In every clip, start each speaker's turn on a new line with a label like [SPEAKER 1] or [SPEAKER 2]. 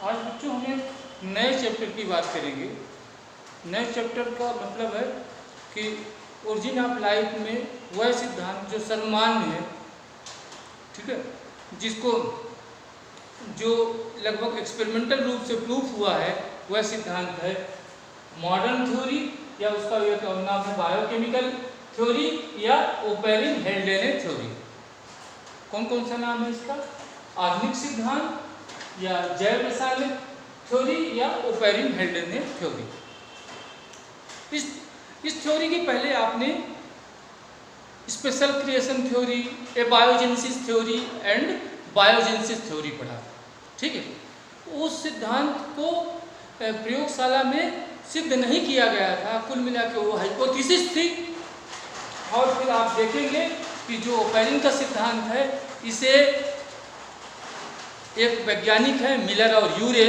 [SPEAKER 1] आज बच्चों हम एक नए चैप्टर की बात करेंगे। नए चैप्टर का मतलब है कि ओरिजिन ऑफ लाइफ में वह सिद्धांत जो सर्वमान्य है, ठीक है, जिसको जो लगभग एक्सपेरिमेंटल रूप से प्रूफ हुआ है, वह सिद्धांत है मॉडर्न थ्योरी, या उसका एक नाम है बायोकेमिकल थ्योरी या ओपेरिन हेल्डेने थ्योरी। कौन कौन सा नाम है इसका? आधुनिक सिद्धांत या जैव रासायनिक थ्योरी या ओपेरिन हेल्डेने थ्योरी। इस थ्योरी के पहले आपने special creation theory, abiogenesis theory and biogenesis theory पढ़ा, ठीक है। उस सिद्धांत को प्रयोगशाला में सिद्ध नहीं किया गया था, कुल मिला के वो हाइपोथेसिस थी। और फिर आप देखेंगे कि जो ओपेरिन का सिद्धांत है, इसे एक वैज्ञानिक है मिलर और यूरे,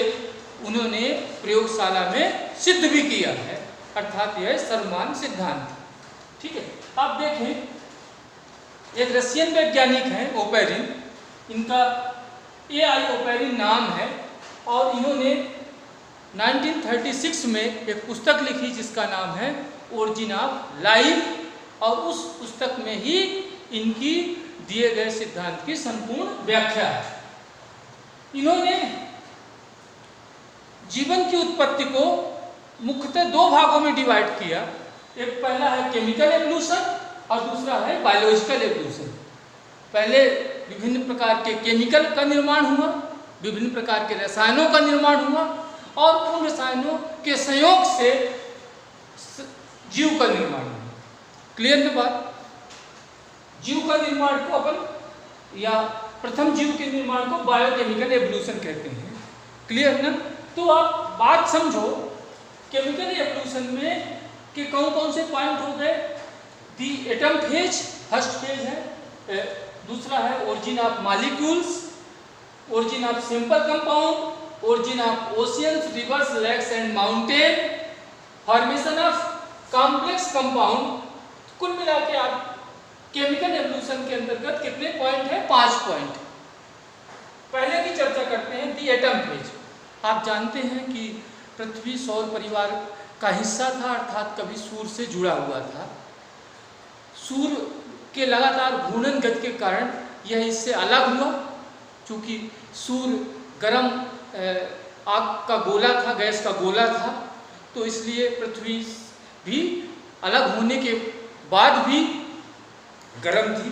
[SPEAKER 1] उन्होंने प्रयोगशाला में सिद्ध भी किया है, अर्थात यह सर्वमान्य सिद्धांत, ठीक है। आप देखें एक रशियन वैज्ञानिक हैं ओपेरिन, इनका AI ओपेरिन नाम है, और इन्होंने 1936 में एक पुस्तक लिखी जिसका नाम है ओरिजिन ऑफ लाइफ, और उस पुस्तक में ही इनकी दिए गए सिद्धांत की संपूर्ण व्याख्या है। इन्होंने जीवन की उत्पत्ति को मुख्यतः दो भागों में डिवाइड किया। एक पहला है केमिकल एवोल्यूशन और दूसरा है बायोलॉजिकल एवोल्यूशन। पहले विभिन्न प्रकार के केमिकल का निर्माण हुआ, विभिन्न प्रकार के रसायनों का निर्माण हुआ, और उन रसायनों के संयोग से जीव का निर्माण हुआ। क्लियर ना बात? जीव का निर्माण को अपन या प्रथम जीव के निर्माण को बायोकेमिकल एवोल्यूशन कहते हैं। क्लियर ना? तो आप बात समझो, केमिकल एवोल्यूशन में कि कौन कौन से पॉइंट हो गए। The atom phase first phase है, दूसरा है origin of molecules, origin of simple compound, origin of oceans, rivers, lakes and mountain, formation of complex compound. कुल मिला के आप केमिकल एवोल्यूशन के अंतर्गत कितने पॉइंट हैं? 5 पॉइंट। पहले की चर्चा करते हैं दी एटम फेज। आप जानते हैं कि पृथ्वी सौर परिवार का हिस्सा था, अर्थात कभी सूर्य से जुड़ा हुआ था। सूर्य के लगातार घूर्णन गति के कारण यह इससे अलग हुआ, क्योंकि सूर्य गर्म आग का गोला था, गैस का गोला था, तो इसलिए पृथ्वी भी अलग होने के बाद भी गर्म थी,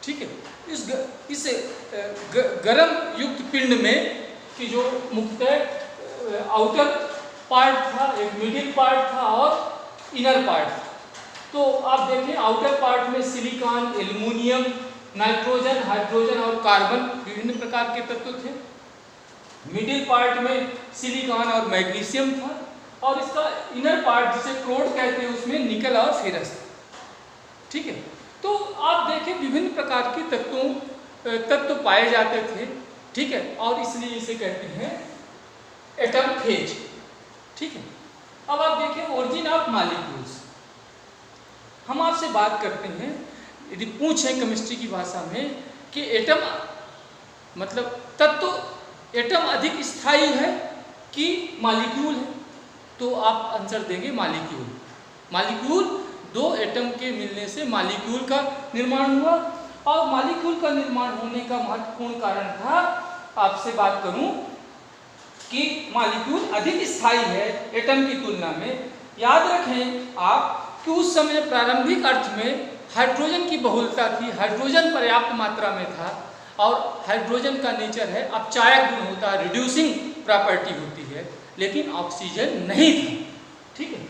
[SPEAKER 1] ठीक है। इस गर्म युक्त पिंड में कि जो मुख्यतः आउटर पार्ट था, एक मिडिल पार्ट था और इनर पार्ट था। तो आप देखें आउटर पार्ट में सिलिकॉन, एल्युमिनियम, नाइट्रोजन, हाइड्रोजन और कार्बन विभिन्न प्रकार के तत्व थे। मिडिल पार्ट में सिलिकॉन और मैग्नीशियम था, और इसका इनर पार्ट जिसे क्रोड कहते हैं उसमें निकल और फेरस था, ठीक है। तो आप देखें विभिन्न प्रकार के तत्व पाए जाते थे, ठीक है, और इसलिए इसे कहते हैं एटम फेज, ठीक है। अब आप देखें ओरिजिन ऑफ मॉलिक्यूल्स। हम आपसे बात करते हैं, यदि पूछें केमिस्ट्री की भाषा में कि एटम मतलब तत्व, एटम अधिक स्थायी है कि मॉलिक्यूल है, तो आप आंसर देंगे मॉलिक्यूल। मॉलिक्यूल, दो एटम के मिलने से मॉलिक्यूल का निर्माण हुआ, और मॉलिक्यूल का निर्माण होने का महत्वपूर्ण कारण था, आपसे बात करूं कि मॉलिक्यूल अधिक स्थायी है एटम की तुलना में। याद रखें आप कि उस समय प्रारंभिक अर्थ में हाइड्रोजन की बहुलता थी, हाइड्रोजन पर्याप्त मात्रा में था, और हाइड्रोजन का नेचर है अपचायक गुण होता है, रिड्यूसिंग प्रॉपर्टी होती है, लेकिन ऑक्सीजन नहीं था, ठीक है।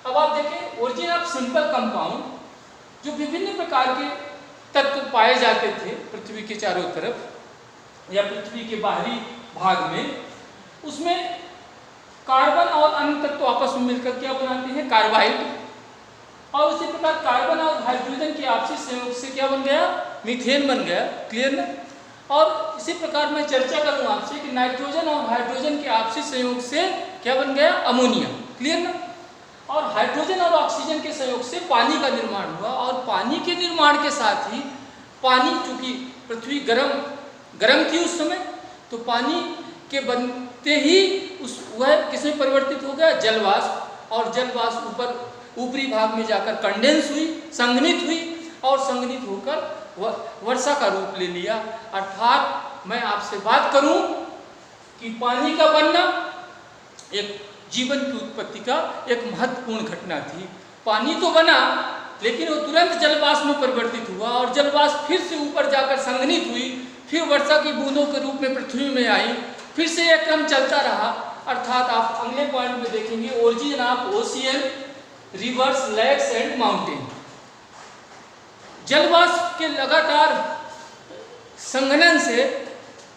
[SPEAKER 1] अब आप देखें ओरिजिन ऑफ सिंपल कंपाउंड, जो विभिन्न प्रकार के तत्व पाए जाते थे पृथ्वी के चारों तरफ या पृथ्वी के बाहरी भाग में, उसमें कार्बन और अन्य तत्व आपस में मिलकर क्या बनाते हैं? कार्बाइड। और उसी प्रकार कार्बन और हाइड्रोजन के आपसी संयोग से क्या बन गया? मीथेन बन गया। क्लियर ना? और इसी प्रकार मैं चर्चा करूँ आपसे कि नाइट्रोजन और हाइड्रोजन के आपसी संयोग से क्या बन गया? अमोनिया। क्लियर ना? और हाइड्रोजन और ऑक्सीजन के सहयोग से पानी का निर्माण हुआ, और पानी के निर्माण के साथ ही पानी, चूंकि पृथ्वी गर्म थी उस समय, तो पानी के बनते ही वह किसमें परिवर्तित हो गया, जलवाष्प, और जलवाष्प ऊपरी भाग में जाकर कंडेंस हुई, संघनित हुई, और संघनित होकर वर्षा का रूप ले लिया। अर्थात मैं आपसे बात करूं कि पानी का बनना एक जीवन की उत्पत्ति का एक महत्वपूर्ण घटना थी। पानी तो बना, लेकिन वो तुरंत जलवाष्प में परिवर्तित हुआ, और जलवाष्प फिर से ऊपर जाकर संघनित हुई, फिर वर्षा की बूंदों के रूप में पृथ्वी में आई, फिर से यह क्रम चलता रहा। अर्थात आप अगले पॉइंट में देखेंगे origin of ocean, rivers, lakes and mountain. जलवाष्प के लगातार संघनन से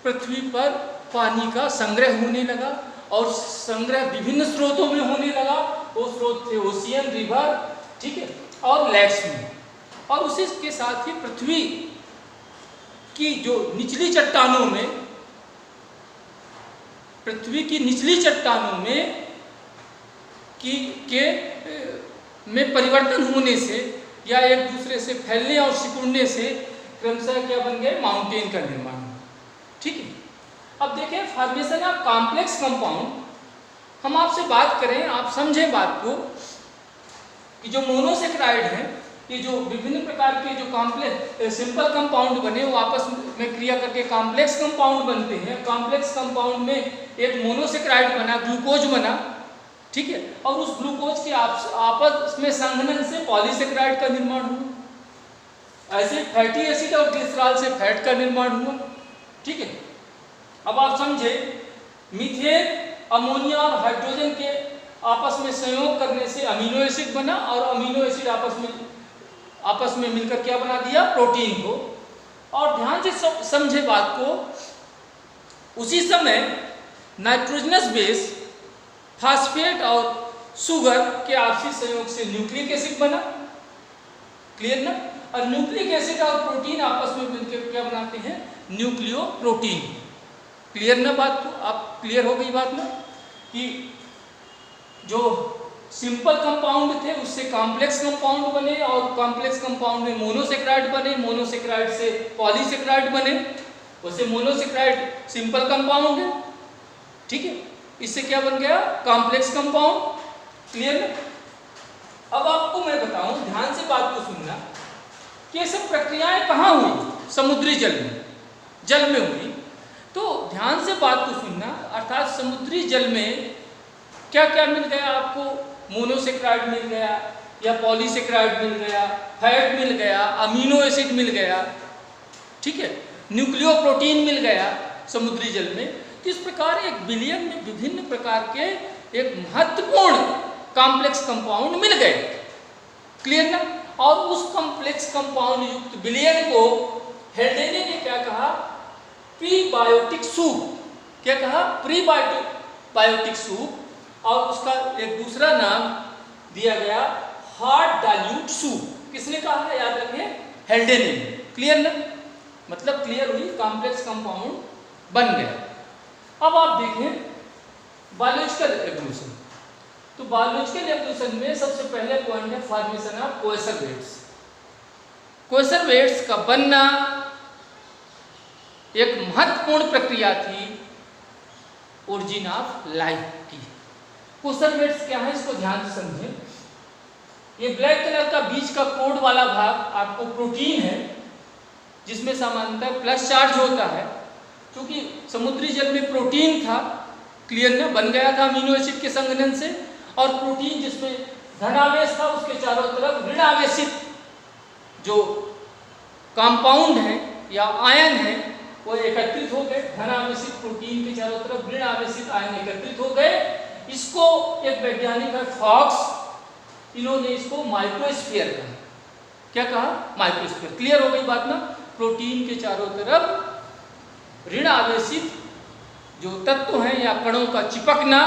[SPEAKER 1] पृथ्वी पर पानी का संग्रह होने लगा, और संग्रह विभिन्न स्रोतों में होने लगा। वो स्रोत थे ओशियन, रिवर, ठीक है, और लेक्स में। और उसी के साथ ही पृथ्वी की जो निचली चट्टानों में, पृथ्वी की निचली चट्टानों में परिवर्तन होने से या एक दूसरे से फैलने और सिकुड़ने से क्रमशः क्या बन गए, माउंटेन का निर्माण हुआ। ठीक है, अब देखें फॉर्मेशन ऑफ कॉम्प्लेक्स कंपाउंड। हम आपसे बात करें, आप समझें बात को, कि जो मोनोसेक्राइड है, ये जो विभिन्न प्रकार के जो कॉम्प्लेक्स सिंपल कंपाउंड बने वो आपस में क्रिया करके कॉम्प्लेक्स कंपाउंड बनते हैं। कॉम्प्लेक्स कंपाउंड में एक मोनोसेक्राइड बना, ग्लूकोज बना, ठीक है, और उस ग्लूकोज के आपस में संघनन से पॉलीसेक्राइड का निर्माण हुआ। ऐसे फैटी एसिड और ग्लिसरॉल से फैट का निर्माण हुआ। ठीक है, अब आप समझे, मीथेन, अमोनिया और हाइड्रोजन के आपस में संयोग करने से अमीनो एसिड बना, और अमीनो एसिड आपस में मिलकर क्या बना दिया, प्रोटीन को। और ध्यान से समझे बात को, उसी समय नाइट्रोजनस बेस, फास्फेट और शुगर के आपसी संयोग से न्यूक्लिक एसिड बना। क्लियर ना? और न्यूक्लिक एसिड और प्रोटीन आपस में मिलकर क्या बनाते हैं, न्यूक्लियो प्रोटीन। क्लियर ना बात को? आप क्लियर हो गई बात ना, कि जो सिंपल कंपाउंड थे उससे कॉम्प्लेक्स कंपाउंड बने, और कॉम्प्लेक्स कंपाउंड में मोनोसेक्राइड बने, मोनोसेक्राइड से पॉलीसेक्राइड बने। वैसे मोनोसेक्राइड सिंपल कंपाउंड है, ठीक है, इससे क्या बन गया, कॉम्प्लेक्स कंपाउंड। क्लियर ना? अब आपको मैं बताऊं, ध्यान से बात को सुनना, कि ये सब प्रक्रियाएं कहाँ हुई, समुद्री जल में हुई। तो ध्यान से बात को सुनना, अर्थात समुद्री जल में क्या क्या मिल गया आपको, मोनोसेक्राइड मिल गया, या पॉलीसेक्राइड मिल गया, फैट मिल गया, अमीनो एसिड मिल गया, ठीक है, न्यूक्लियो प्रोटीन मिल गया समुद्री जल में। तो इस प्रकार एक बिलियन में विभिन्न प्रकार के एक महत्वपूर्ण कॉम्प्लेक्स कंपाउंड मिल गए। क्लियर ना? और उस कॉम्प्लेक्स कंपाउंड युक्त बिलियन को हेल्डेने ने क्या कहा, प्रीबायोटिक सूप। क्या कहा, प्रीबायोटिक सूप। और उसका एक दूसरा नाम दिया गया हार्ड डाइल्यूट सूप। किसने कहा है, याद रखें, हेल्डेने ने। क्लियर ना? मतलब क्लियर हुई, कॉम्प्लेक्स कंपाउंड बन गया। अब आप देखें बायोलॉजिकल एवोल्यूशन। तो बायोलॉजिकल एवोल्यूशन में सबसे पहले पॉइंट है फॉर्मेशन ऑफ कोएसरवेट्स। कोएसरवेट्स का बनना एक महत्वपूर्ण प्रक्रिया थी ओरिजिन ऑफ लाइफ की। कोएसरवेट्स क्या है, इसको ध्यान से समझें। ये ब्लैक कलर का बीच का कोड वाला भाग आपको प्रोटीन है, जिसमें सामान्यतः प्लस चार्ज होता है। क्योंकि समुद्री जल में प्रोटीन था, क्लियर ना, बन गया था अमीनो एसिड के संघनन से, और प्रोटीन जिसमें धनावेश था उसके चारों तरफ ऋण आवेशित जो कंपाउंड है या आयन है वो एकत्रित हो गए। धनावेशित प्रोटीन के चारों तरफ ऋण आवेशित आयन एकत्रित हो गए। इसको एक वैज्ञानिक है फॉक्स, इन्होंने इसको माइक्रोस्फीयर कहा। क्या कहा, माइक्रोस्फीयर। क्लियर हो गई बात ना? प्रोटीन के चारों तरफ ऋण आवेशित जो तत्व हैं या कणों का चिपकना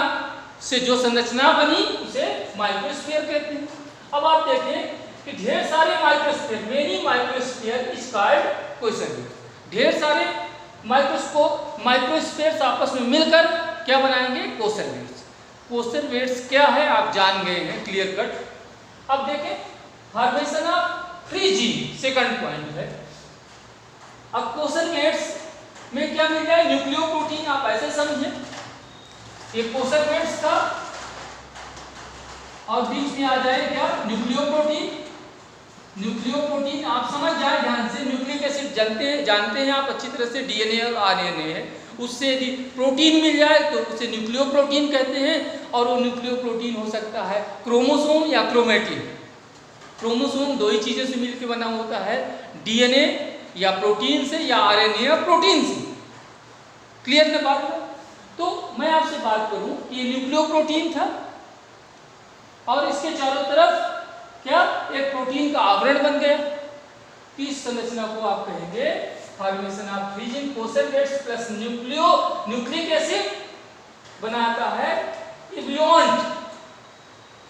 [SPEAKER 1] से जो संरचना बनी उसे माइक्रोस्फीयर कहते हैं। अब आप देखें कि ढेर सारे microsphere, many microsphere is called coacervates. ढेर सारे माइक्रोस्फीयर्स आपस में मिलकर क्या बनाएंगे, कोएसरवेट्स। कोएसरवेट्स क्या है आप जान गए हैं, क्लियर कट। अब देखें formation of free gene, second point है। अब कोएसरवेट्स में क्या मिल जाए, न्यूक्लियोप्रोटीन। आप ऐसे समझे, एक पोषक गेट्स था और बीच में आ जाए क्या, न्यूक्लियोप्रोटीन। न्यूक्लियोप्रोटीन आप समझ जाए ध्यान से, न्यूक्लिक एसिड जानते हैं आप अच्छी तरह से, डीएनए और आरएनए है, उससे यदि प्रोटीन मिल जाए तो उसे न्यूक्लियोप्रोटीन कहते हैं। और वो न्यूक्लियोप्रोटीन हो सकता है क्रोमोसोम या क्रोमेटिन। क्रोमोसोम दो ही चीज़ों से मिलकर बना होता है, डीएनए या प्रोटीन से, या आरएनए या प्रोटीन से। क्लियर ना बात है? तो मैं आपसे बात करूं कि ये न्यूक्लियोप्रोटीन था और इसके चारों तरफ क्या, एक प्रोटीन का आवरण बन गया। इस संरचना को आप कहेंगे formation of freezing phosphates plus nucleic acid बनाता है इबियॉन्ट।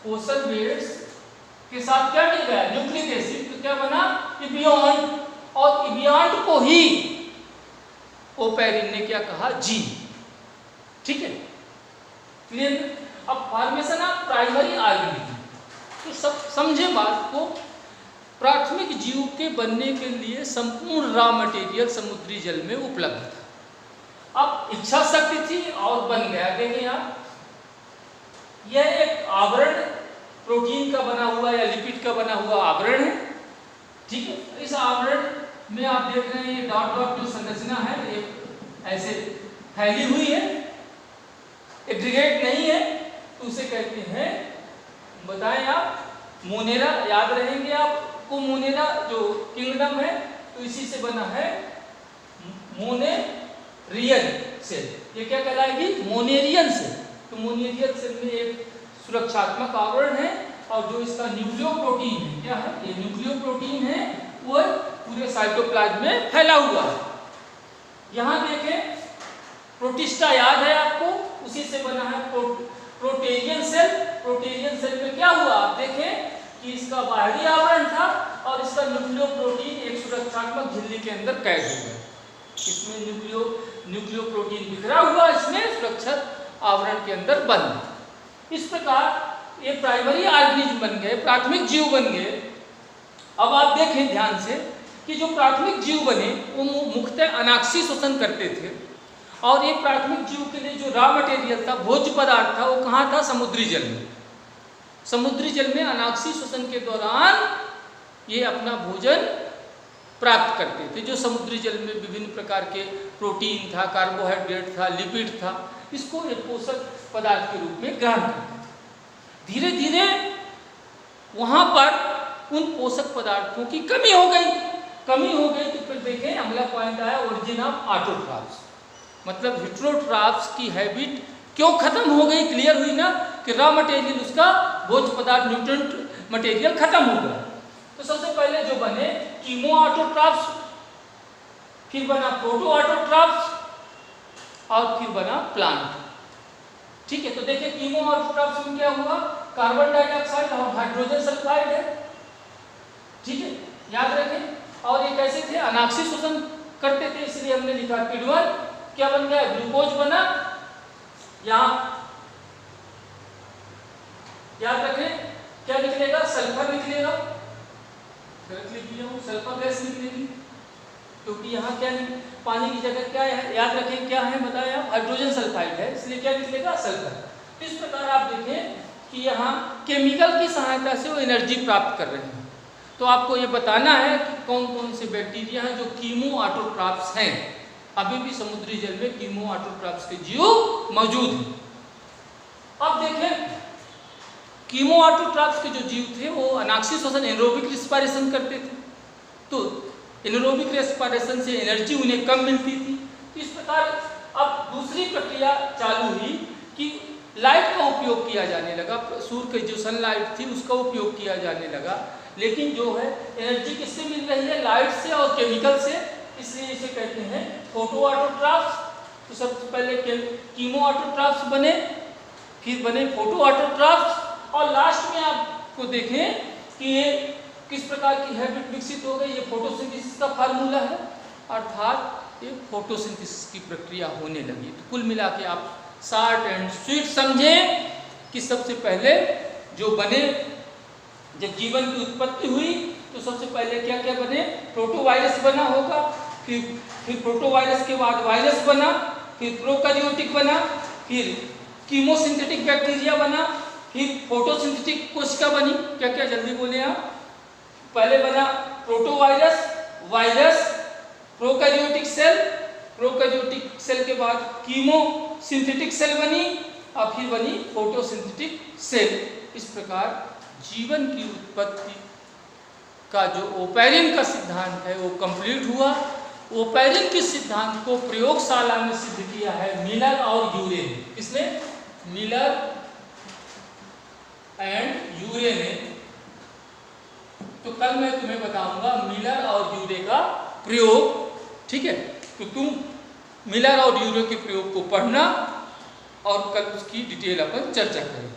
[SPEAKER 1] फोस्फेट्स के साथ क्या मिल गया, न्यूक्लिक एसिड, तो क्या बना, इबियॉन्ट। और इबियॉन्ट को ही ओपेरिन ने क्या कहा, जीन। ठीक है, क्लियर? अब फॉर्मेशन ऑफ प्राइमरी ऑर्गेनिज्म, तो सब समझे बात को। प्राथमिक जीव के बनने के लिए संपूर्ण रॉ मटेरियल समुद्री जल में उपलब्ध था। अब इच्छा शक्ति थी और बन गया। देखिए आप, यह एक आवरण प्रोटीन का बना हुआ या लिपिड का बना हुआ आवरण है। ठीक है, इस आवरण में आप देख रहे हैं ये डॉट डॉट जो संरचना है, एक ऐसे फैली हुई है, एग्रीगेट नहीं है, तो उसे कहते हैं, बताएं आप, मोनेरा। याद रहेंगे आपको, मोनेरा जो किंगडम है तो इसी से बना है, मोनेरियन सेल। ये क्या कहलाएगी, मोनेरियन सेल। तो मोनेरियन सेल में एक सुरक्षात्मक आवरण है और जो इसका न्यूक्लियोप्रोटीन है, क्या है, ये न्यूक्लियोप्रोटीन है, वो पूरे साइटोप्लाज्म में फैला हुआ है। यहाँ देखें, प्रोटिस्टा याद है आपको, उसी से बना है प्रोटेरियन सेल। प्रोटेरियन सेल में क्या हुआ, आप देखें कि इसका बाहरी आवरण था और इसका न्यूक्लियोप्रोटीन एक सुरक्षात्मक झिल्ली के अंदर कैद हो गया। इसमें न्यूक्लियोप्रोटीन बिखरा हुआ, इसमें सुरक्षित आवरण के अंदर बंद। इस प्रकार ये प्राइमरी ऑर्गेनिज्म बन गए, प्राथमिक जीव बन गए। अब आप देखें ध्यान से कि जो प्राथमिक जीव बने वो मुख्यतः अनाक्षी शोषण करते थे। और ये प्राथमिक जीव के लिए जो रॉ मटेरियल था, भोज्य पदार्थ था, वो कहाँ था, समुद्री जल में। समुद्री जल में अनाक्षी शोषण के दौरान ये अपना भोजन प्राप्त करते थे। जो समुद्री जल में विभिन्न प्रकार के प्रोटीन था, कार्बोहाइड्रेट था, लिपिड था, इसको एक पोषक पदार्थ के रूप में ग्रहण करते थे। धीरे धीरे वहाँ पर उन पोषक पदार्थों की कमी हो गई। तो फिर देखें अगला पॉइंट आया, ओरिजिन ऑफ ऑटोट्रॉफ्स, मतलब हेटेरोट्रॉफ्स की हैबिट क्यों खत्म हो गई। क्लियर हुई ना कि रॉ मटेरियल, उसका भोज्य पदार्थ, न्यूट्रिएंट मटेरियल खत्म हो गया। तो सबसे पहले जो बने कीमो ऑटोट्रॉफ्स, फिर बना प्रोटो ऑटोट्रॉफ्स और फिर बना प्लांट। ठीक है, तो देखिए कीमो ऑटोट्रॉफ्स में क्या हुआ, कार्बन डाइऑक्साइड और हाइड्रोजन सल्फाइड है। ठीक है, याद रखें। और ये कैसे थे, अनाक्षी शोषण करते थे, इसलिए हमने लिखा किण्वन क्या बन गया, ग्लूकोज बना। यहाँ याद रखें क्या निकलेगा, सल्फर निकलेगा, गलत लिख दिया हूं, सल्फर गैस निकलेगी, क्योंकि यहाँ क्या है, पानी की जगह क्या है, याद रखें क्या है, बताया हाइड्रोजन सल्फाइड है, इसलिए क्या निकलेगा, सल्फर। इस प्रकार आप देखें कि यहाँ केमिकल की सहायता से वो एनर्जी प्राप्त कर रहे हैं। तो आपको ये बताना है कि कौन कौन से बैक्टीरिया हैं जो कीमो ऑटोट्रॉफ्स हैं। अभी भी समुद्री जल में कीमो ऑटोट्रॉफ्स के जीव मौजूद हैं। अब देखें कीमो ऑटोट्रॉफ्स के जो जीव थे वो अनाक्षी श्वसन, एनरोबिक रेस्पिरेशन करते थे। तो एनरोबिक रेस्पिरेशन से एनर्जी उन्हें कम मिलती थी। इस प्रकार अब दूसरी प्रक्रिया चालू हुई कि लाइट का उपयोग किया जाने लगा। सूर्य की जो सनलाइट थी उसका उपयोग किया जाने लगा, लेकिन जो है एनर्जी किससे मिल रही है, लाइट से और केमिकल से, इसलिए इसे कहते हैं फोटो ऑटोट्रॉफ्स। तो सबसे पहले कीमो ऑटोट्रॉफ्स बने, फिर बने फोटो ऑटोट्रॉफ्स, और लास्ट में आपको देखें कि ये किस प्रकार की हैबिट विकसित हो गई। ये फोटोसिंथेसिस का फार्मूला है, अर्थात ये फोटोसिंथेसिस की प्रक्रिया होने लगी। तो कुल मिला के आप शॉर्ट एंड स्वीट समझें कि सबसे पहले जो बने, जब जीवन की उत्पत्ति हुई तो सबसे पहले क्या क्या बने, प्रोटोवायरस बना होगा, फिर प्रोटोवायरस के बाद वायरस बना, फिर प्रोकैरियोटिक बना, फिर कीमोसिंथेटिक बैक्टीरिया बना, फिर फोटोसिंथेटिक कोशिका बनी। क्या क्या जल्दी बोले आप? पहले बना protovirus, virus, prokaryotic cell, prokaryotic cell के बाद कीमोसिंथेटिक सेल बनी और फिर बनी फोटोसिंथेटिक सेल। इस प्रकार जीवन की उत्पत्ति का जो ओपेरिन का सिद्धांत है वो कंप्लीट हुआ। ओपेरिन के सिद्धांत को प्रयोगशाला में सिद्ध किया है मिलर और यूरे ने। किसने? मिलर एंड यूरे ने। तो कल मैं तुम्हें बताऊंगा मिलर और यूरे का प्रयोग, ठीक है? तो तुम मिलर और यूरे के प्रयोग को पढ़ना और कल उसकी डिटेल अपन चर्चा करेंगे।